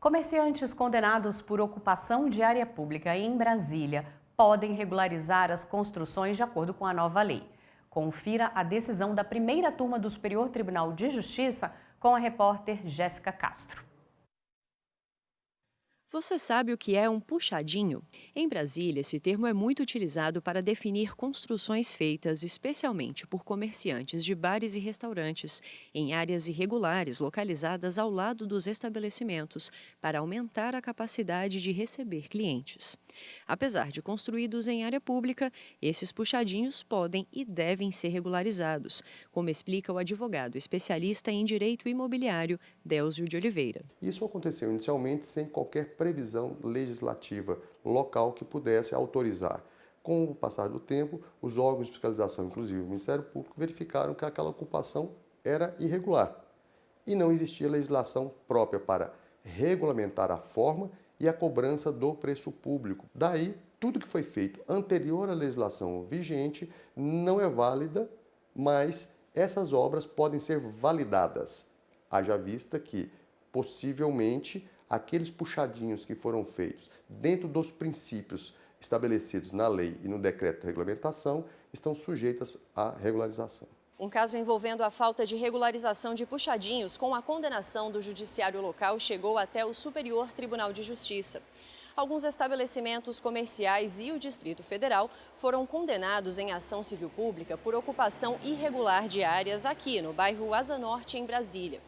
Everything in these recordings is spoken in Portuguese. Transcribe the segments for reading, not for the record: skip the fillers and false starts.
Comerciantes condenados por ocupação de área pública em Brasília podem regularizar as construções de acordo com a nova lei. Confira a decisão da primeira turma do Superior Tribunal de Justiça com a repórter Jéssica Castro. Você sabe o que é um puxadinho? Em Brasília, esse termo é muito utilizado para definir construções feitas especialmente por comerciantes de bares e restaurantes em áreas irregulares localizadas ao lado dos estabelecimentos, para aumentar a capacidade de receber clientes. Apesar de construídos em área pública, esses puxadinhos podem e devem ser regularizados, como explica o advogado especialista em direito imobiliário, Délcio de Oliveira. Isso aconteceu inicialmente sem qualquer previsão legislativa local que pudesse autorizar. Com o passar do tempo, os órgãos de fiscalização, inclusive o Ministério Público, verificaram que aquela ocupação era irregular e não existia legislação própria para regulamentar a forma e a cobrança do preço público. Daí, tudo que foi feito anterior à legislação vigente não é válida, mas essas obras podem ser validadas. Haja vista que, possivelmente, aqueles puxadinhos que foram feitos dentro dos princípios estabelecidos na lei e no decreto de regulamentação estão sujeitas à regularização. Um caso envolvendo a falta de regularização de puxadinhos com a condenação do judiciário local chegou até o Superior Tribunal de Justiça. Alguns estabelecimentos comerciais e o Distrito Federal foram condenados em ação civil pública por ocupação irregular de áreas aqui no bairro Asa Norte, em Brasília.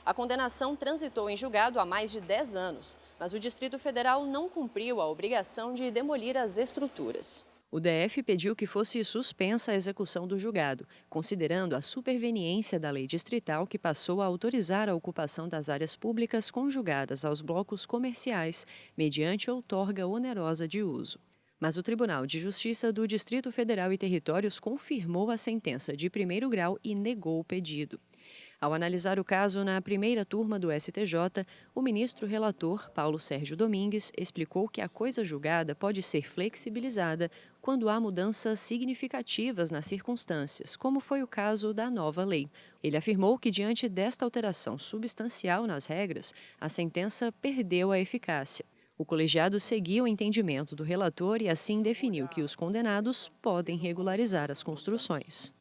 A condenação transitou em julgado há mais de 10 anos, mas o Distrito Federal não cumpriu a obrigação de demolir as estruturas. O DF pediu que fosse suspensa a execução do julgado, considerando a superveniência da lei distrital que passou a autorizar a ocupação das áreas públicas conjugadas aos blocos comerciais, mediante outorga onerosa de uso. Mas o Tribunal de Justiça do Distrito Federal e Territórios confirmou a sentença de primeiro grau e negou o pedido. Ao analisar o caso na primeira turma do STJ, o ministro relator, Paulo Sérgio Domingues, explicou que a coisa julgada pode ser flexibilizada quando há mudanças significativas nas circunstâncias, como foi o caso da nova lei. Ele afirmou que, diante desta alteração substancial nas regras, a sentença perdeu a eficácia. O colegiado seguiu o entendimento do relator e assim definiu que os condenados podem regularizar as construções.